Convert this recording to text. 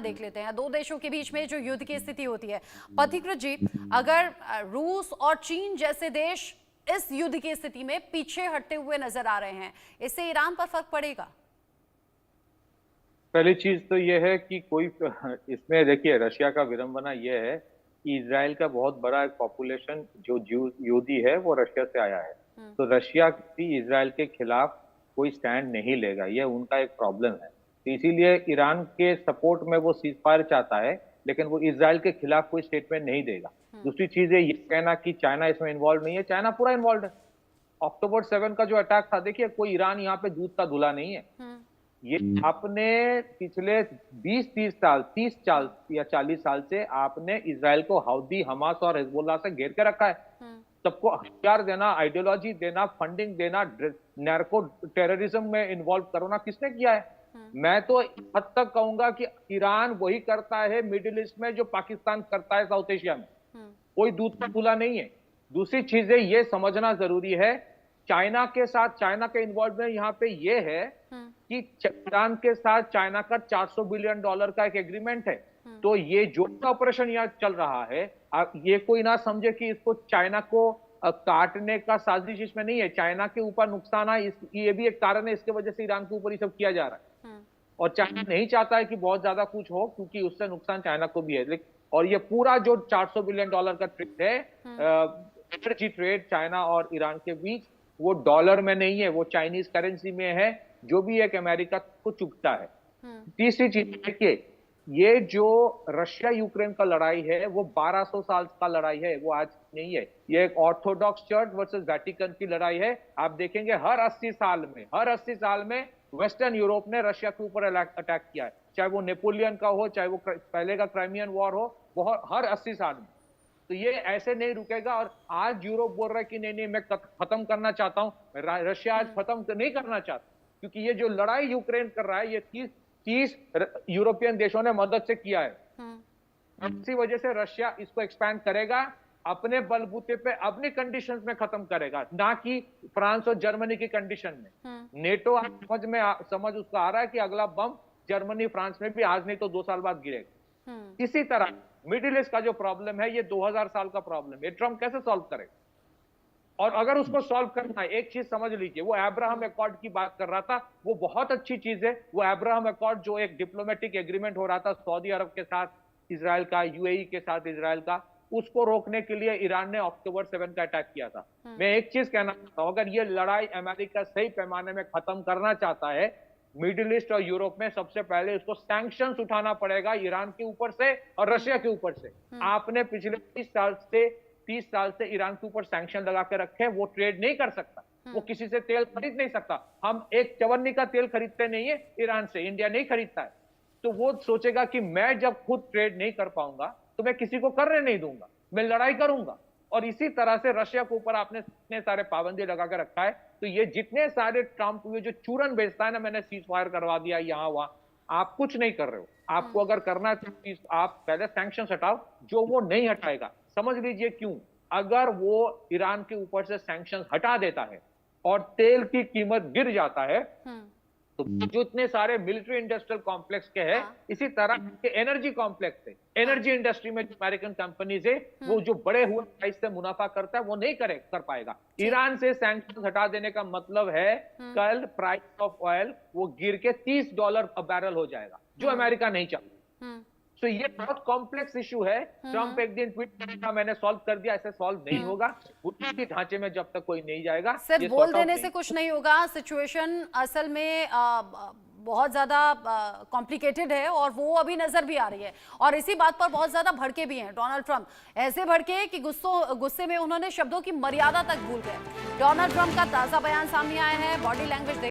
देख लेते हैं। दो देशों के बीच में जो युद्ध की स्थिति होती है, पथिकृत जी, अगर रूस और चीन जैसे देश इस युद्ध की स्थिति में पीछे हटते हुए नजर आ रहे हैं, इससे ईरान पर फर्क पड़ेगा? पहली चीज तो यह है कि कोई इसमें देखिए रशिया का विडंबना यह है कि इसराइल का बहुत बड़ा एक पॉपुलेशन जो यहूदी है वो रशिया से आया है। तो रशिया भी इसराइल के खिलाफ कोई स्टैंड नहीं लेगा, यह उनका एक प्रॉब्लम है। तो इसीलिए ईरान के सपोर्ट में वो सीज फायर चाहता है, लेकिन वो इसराइल के खिलाफ कोई स्टेटमेंट नहीं देगा। दूसरी चीज है ये कहना कि चाइना इसमें इन्वॉल्व नहीं है, चाइना पूरा इन्वॉल्व है। अक्टूबर 7 का जो अटैक था, देखिए कोई ईरान यहाँ पे दूध का धुला नहीं है। ये आपने पिछले 20-30 साल या 40 साल से आपने इसराइल को हाउदी, हमास और हिजबुल्लाह से घेर के रखा है। सबको हथियार देना, आइडियोलॉजी देना, फंडिंग देना, नैर्को टेररिज्म में इन्वॉल्व करना किसने किया है? मैं तो हद तक कहूंगा कि ईरान वही करता है मिडिल ईस्ट में जो पाकिस्तान करता है साउथ एशिया में। कोई दूध का धुला नहीं है। दूसरी चीजें ये समझना जरूरी है, चाइना के साथ चाइना का इन्वॉल्वमेंट यहाँ पे ये है कि ईरान के साथ चाइना का $400 बिलियन का एक एग्रीमेंट है। तो ये जो ऑपरेशन यहाँ चल रहा है, ये कोई ना समझे कि इसको चाइना को काटने का साजिश इसमें नहीं है। चाइना के ऊपर नुकसान है, ये भी एक कारण है, इसके वजह से ईरान के ऊपर ये सब किया जा रहा है। और चाइना नहीं चाहता है कि बहुत ज्यादा कुछ हो, क्योंकि उससे नुकसान चाइना को भी है। लेकिन और ये पूरा जो $400 बिलियन का ट्रेड है, एनर्जी ट्रेड चाइना और ईरान के बीच, वो डॉलर में नहीं है, वो चाइनीज करेंसी में है, जो भी एक अमेरिका को चुभता है। तीसरी चीज देखिए, ये जो रशिया यूक्रेन का लड़ाई है वो 1200 साल का लड़ाई है, वो आज नहीं है। ये एक ऑर्थोडॉक्स चर्च वर्सेस वेटिकन की लड़ाई है। आप देखेंगे हर 80 साल में वेस्टर्न यूरोप ने रशिया के ऊपर अटैक किया है, चाहे वो नेपोलियन का हो, चाहे वो पहले का क्राइमियन वॉर हो, बहुत हर 80 साल में। तो ये ऐसे नहीं रुकेगा। और आज यूरोप बोल रहा है कि नहीं मैं खत्म करना चाहता हूं, रशिया आज खत्म नहीं करना चाहता, क्योंकि ये जो लड़ाई यूक्रेन कर रहा है, ये 30 यूरोपियन देशों ने मदद से किया है। इसी वजह से रशिया इसको एक्सपैंड करेगा, अपने बलबूते पे अपनी कंडीशंस में खत्म करेगा, ना कि फ्रांस और जर्मनी की कंडीशन में। नेटो समझ उसका आ रहा है कि अगला बम जर्मनी फ्रांस में भी आज नहीं तो 2 साल बाद गिरेगा। इसी तरह मिडिल ईस्ट का जो प्रॉब्लम है, ये 2000 साल का प्रॉब्लम है, ट्रंप कैसे सॉल्व करेगा? और अगर उसको सॉल्व करना है, एक चीज समझ लीजिए, वो अब्राहम अकॉर्ड की बात कर रहा था, वो बहुत अच्छी चीज है। वो अब्राहम अकॉर्ड जो एक डिप्लोमेटिक एग्रीमेंट हो रहा था सऊदी अरब के साथ इजराइल का, यूएई के साथ इजराइल का, उसको रोकने के लिए ईरान ने अक्टूबर 7 का अटैक किया था। मैं एक चीज कहना चाहता हूं, अगर ये लड़ाई अमेरिका सही पैमाने में खत्म करना चाहता है मिडिल ईस्ट और यूरोप में, सबसे पहले उसको सैंक्शंस उठाना पड़ेगा ईरान के ऊपर से और रशिया के ऊपर से। आपने पिछले 30 साल से ईरान के ऊपर सैंक्शन लगा के रखे, वो ट्रेड नहीं कर सकता, वो किसी से तेल खरीद नहीं सकता। हम एक चवन्नी का तेल खरीदते नहीं है ईरान से, इंडिया नहीं खरीदता है। तो वो सोचेगा कि मैं जब खुद ट्रेड नहीं कर पाऊंगा तो मैं किसी को करने नहीं दूंगा, मैं लड़ाई करूंगा। और इसी तरह से रशिया के ऊपर आपने इतने सारे पाबंदी लगा के रखा है। तो ये जितने सारे ट्रंप हुए जो चूरन भेजता है ना, मैंने सीज फायर करवा दिया यहां वहां, आप कुछ नहीं कर रहे हो। आपको अगर करना है तो आप पहले सैंक्शन हटाओ, जो वो नहीं हटाएगा। समझ लीजिए क्यों, अगर वो ईरान के ऊपर से सैंक्शन हटा देता है और तेल की कीमत गिर जाता है, तो जो इतने सारे मिलिट्री इंडस्ट्रियल कॉम्प्लेक्स के हैं, इसी तरह के एनर्जी कॉम्प्लेक्स है, एनर्जी इंडस्ट्री में जो अमेरिकन कंपनीज है, वो जो बड़े हुए प्राइस से मुनाफा करता है, वो नहीं कर पाएगा। ईरान से सैंक्शन हटा देने का मतलब है कल प्राइस ऑफ ऑयल वो गिर के $30 बैरल हो जाएगा, जो अमेरिका नहीं चाहता। तो ये बहुत कॉम्प्लेक्स इशू है। ट्रंप एक दिन ट्वीट करेगा मैंने सॉल्व कर दिया, ऐसे सॉल्व नहीं होगा। बुनियादी ढांचे में जब तक कोई नहीं जाएगा, सिर्फ बोल देने से कुछ नहीं होगा। सिचुएशन असल में बहुत ज्यादा कॉम्प्लिकेटेड है और वो अभी नजर भी आ रही है। और इसी बात पर बहुत ज्यादा भड़के भी हैं डोनाल्ड ट्रंप, ऐसे भड़के कि गुस्से में उन्होंने शब्दों की मर्यादा तक भूल गए। डोनाल्ड ट्रंप का ताजा बयान सामने आया है, बॉडी लैंग्वेज